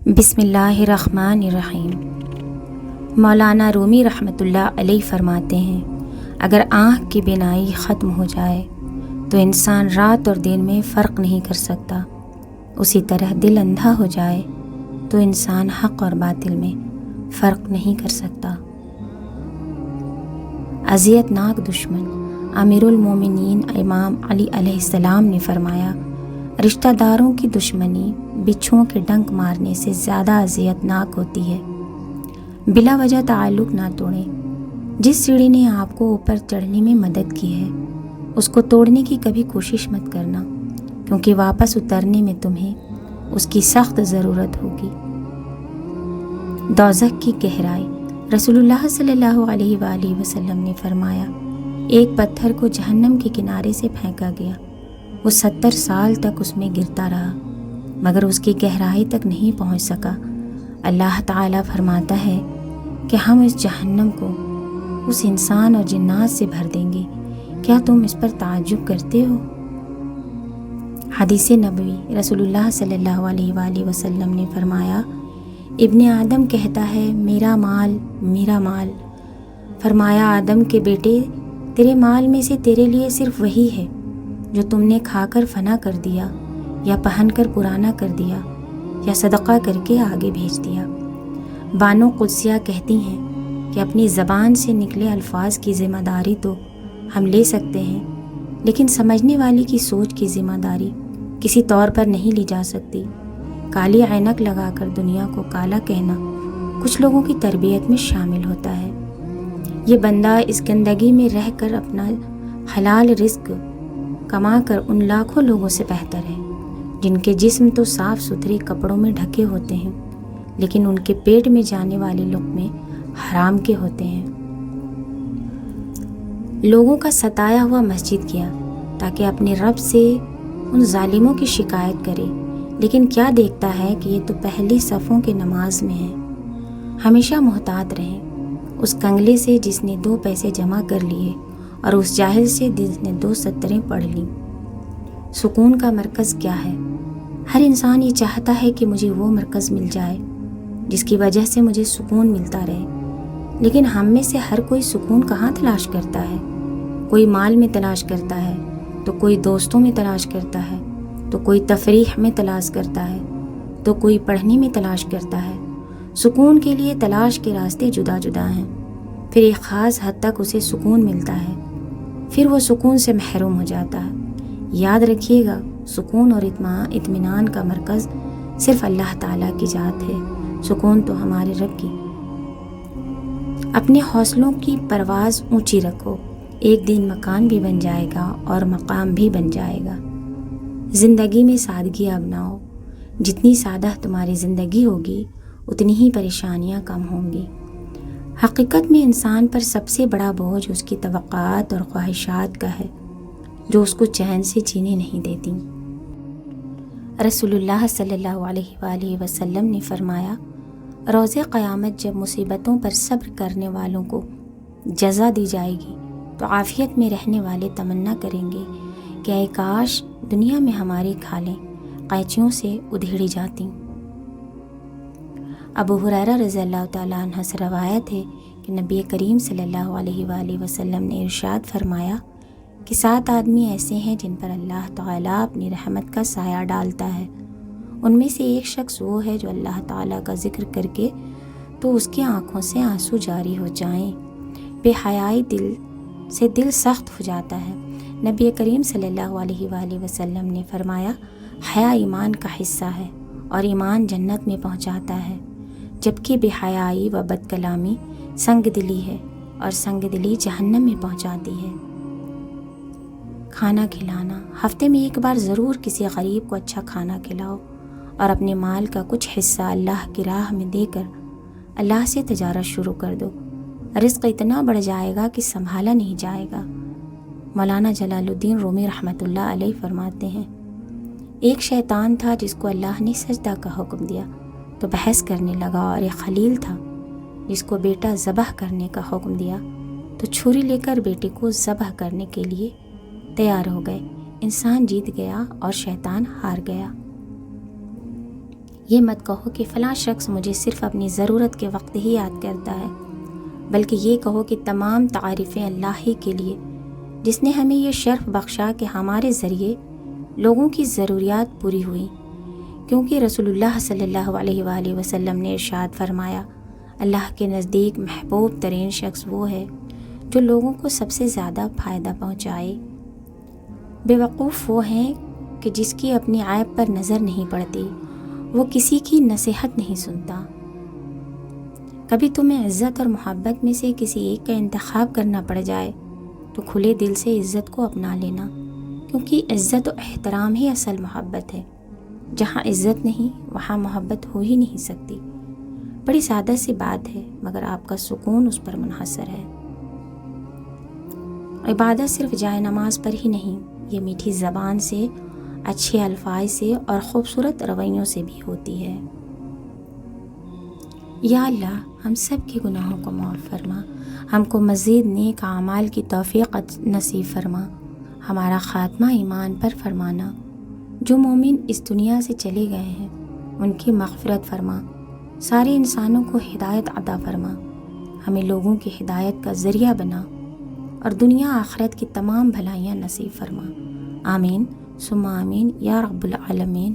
بسم اللہ الرحمن الرحیم۔ مولانا رومی رحمۃ اللہ علیہ فرماتے ہیں، اگر آنکھ کی بینائی ختم ہو جائے تو انسان رات اور دن میں فرق نہیں کر سکتا، اسی طرح دل اندھا ہو جائے تو انسان حق اور باطل میں فرق نہیں کر سکتا۔ اذیت ناک دشمن۔ امیر المومنین امام علی علیہ السلام نے فرمایا، رشتہ داروں کی دشمنی بچھوؤں کے ڈنک مارنے سے زیادہ اذیت ناک ہوتی ہے۔ بلا وجہ تعلق نہ توڑیں۔ جس سیڑھی نے آپ کو اوپر چڑھنے میں مدد کی ہے اس کو توڑنے کی کبھی کوشش مت کرنا، کیونکہ واپس اترنے میں تمہیں اس کی سخت ضرورت ہوگی۔ دوزخ کی گہرائی۔ رسول اللہ صلی اللہ علیہ وآلہ وسلم نے فرمایا، ایک پتھر کو جہنم کے کنارے سے پھینکا گیا، وہ 70 سال تک اس میں گرتا رہا مگر اس کی گہرائی تک نہیں پہنچ سکا۔ اللہ تعالیٰ فرماتا ہے کہ ہم اس جہنم کو اس انسان اور جنات سے بھر دیں گے، کیا تم اس پر تعجب کرتے ہو؟ حدیث نبوی۔ رسول اللہ صلی اللہ علیہ وآلہ وسلم نے فرمایا، ابن آدم کہتا ہے میرا مال میرا مال۔ فرمایا، آدم کے بیٹے، تیرے مال میں سے تیرے لیے صرف وہی ہے جو تم نے کھا کر فنا کر دیا، یا پہن کر پرانا کر دیا، یا صدقہ کر کے آگے بھیج دیا۔ بانو قدسیہ کہتی ہیں کہ اپنی زبان سے نکلے الفاظ کی ذمہ داری تو ہم لے سکتے ہیں، لیکن سمجھنے والے کی سوچ کی ذمہ داری کسی طور پر نہیں لی جا سکتی۔ کالی عینک لگا کر دنیا کو کالا کہنا کچھ لوگوں کی تربیت میں شامل ہوتا ہے۔ یہ بندہ اس گندگی میں رہ کر اپنا حلال رزق کما کر ان لاکھوں لوگوں سے بہتر ہے جن کے جسم تو صاف ستھرے کپڑوں میں ڈھکے ہوتے ہیں لیکن ان کے پیٹ میں جانے والے لقمے حرام کے ہوتے ہیں۔ لوگوں کا ستایا ہوا مسجد گیا تاکہ اپنے رب سے ان ظالموں کی شکایت کرے، لیکن کیا دیکھتا ہے کہ یہ تو پہلی صفوں کے نماز میں ہے۔ ہمیشہ محتاط رہیں اس کنگلے سے جس نے 2 پیسے جمع کر لیے اور اس جاہل سے جس نے 2 سطریں پڑھ لیں۔ سکون کا مرکز کیا ہے؟ ہر انسان یہ چاہتا ہے کہ مجھے وہ مرکز مل جائے جس کی وجہ سے مجھے سکون ملتا رہے، لیکن ہم میں سے ہر کوئی سکون کہاں تلاش کرتا ہے؟ کوئی مال میں تلاش کرتا ہے، تو کوئی دوستوں میں تلاش کرتا ہے، تو کوئی تفریح میں تلاش کرتا ہے، تو کوئی پڑھنے میں تلاش کرتا ہے۔ سکون کے لیے تلاش کے راستے جدا جدا ہیں، پھر ایک خاص حد تک اسے سکون ملتا ہے، پھر وہ سکون سے محروم ہو جاتا ہے۔ یاد رکھیے گا، سکون اور اطمینان کا مرکز صرف اللہ تعالیٰ کی ذات ہے۔ سکون تو ہمارے رب کی۔ اپنے حوصلوں کی پرواز اونچی رکھو، ایک دن مکان بھی بن جائے گا اور مقام بھی بن جائے گا۔ زندگی میں سادگی اپناؤ، جتنی سادہ تمہاری زندگی ہوگی اتنی ہی پریشانیاں کم ہوں گی۔ حقیقت میں انسان پر سب سے بڑا بوجھ اس کی توقعات اور خواہشات کا ہے جو اس کو چین سے جینے نہیں دیتی۔ رسول اللہ صلی اللہ علیہ وآلہ وسلم نے فرمایا، روز قیامت جب مصیبتوں پر صبر کرنے والوں کو جزا دی جائے گی تو عافیت میں رہنے والے تمنا کریں گے کہ اے کاش دنیا میں ہماری کھالیں قینچیوں سے ادھیڑی جاتی۔ ابو ہریرہ رضی اللہ تعالیٰ عنہ سے روایت ہے کہ نبی کریم صلی اللہ علیہ وآلہ وسلم نے ارشاد فرمایا کہ 7 آدمی ایسے ہیں جن پر اللہ تعالیٰ اپنی رحمت کا سایہ ڈالتا ہے۔ ان میں سے ایک شخص وہ ہے جو اللہ تعالیٰ کا ذکر کر کے تو اس کی آنکھوں سے آنسو جاری ہو جائیں۔ بے حیائی سے دل سخت ہو جاتا ہے۔ نبی کریم صلی اللہ علیہ وآلہ وسلم نے فرمایا، حیا ایمان کا حصہ ہے اور ایمان جنت میں پہنچاتا ہے، جبکہ بے حیائی و بد کلامی سنگ دلی ہے اور سنگ دلی جہنم میں پہنچاتی ہے۔ کھانا کھلانا۔ ہفتے میں ایک بار ضرور کسی غریب کو اچھا کھانا کھلاؤ اور اپنے مال کا کچھ حصہ اللہ کی راہ میں دے کر اللہ سے تجارت شروع کر دو۔ رزق اتنا بڑھ جائے گا کہ سنبھالا نہیں جائے گا۔ مولانا جلال الدین رومی رحمۃ اللہ علیہ فرماتے ہیں، ایک شیطان تھا جس کو اللہ نے سجدہ کا حکم دیا تو بحث کرنے لگا، اور ایک خلیل تھا جس کو بیٹا ذبح کرنے کا حکم دیا تو چھری لے کر بیٹے کو ذبح کرنے کے لیے تیار ہو گئے۔ انسان جیت گیا اور شیطان ہار گیا۔ یہ مت کہو کہ فلاں شخص مجھے صرف اپنی ضرورت کے وقت ہی یاد کرتا ہے، بلکہ یہ کہو کہ تمام تعریفیں اللہ ہی کے لیے، جس نے ہمیں یہ شرف بخشا کہ ہمارے ذریعے لوگوں کی ضروریات پوری ہوئی، کیونکہ رسول اللہ صلی اللہ علیہ وآلہ وسلم نے ارشاد فرمایا، اللہ کے نزدیک محبوب ترین شخص وہ ہے جو لوگوں کو سب سے زیادہ فائدہ پہنچائے۔ بیوقوف وہ ہیں کہ جس کی اپنی عیب پر نظر نہیں پڑتی، وہ کسی کی نصیحت نہیں سنتا۔ کبھی تمہیں عزت اور محبت میں سے کسی ایک کا انتخاب کرنا پڑ جائے تو کھلے دل سے عزت کو اپنا لینا، کیونکہ عزت و احترام ہی اصل محبت ہے۔ جہاں عزت نہیں وہاں محبت ہو ہی نہیں سکتی۔ بڑی سادہ سی بات ہے، مگر آپ کا سکون اس پر منحصر ہے۔ عبادت صرف جائے نماز پر ہی نہیں، یہ میٹھی زبان سے، اچھے الفاظ سے اور خوبصورت رویوں سے بھی ہوتی ہے۔ یا اللہ، ہم سب کے گناہوں کو معاف فرما، ہم کو مزید نیک اعمال کی توفیق نصیب فرما، ہمارا خاتمہ ایمان پر فرمانا۔ جو مومن اس دنیا سے چلے گئے ہیں ان کی مغفرت فرما، سارے انسانوں کو ہدایت عطا فرما، ہمیں لوگوں کی ہدایت کا ذریعہ بنا اور دنیا آخرت کی تمام بھلائیاں نصیب فرما۔ آمین ثم آمین یا رب العالمین۔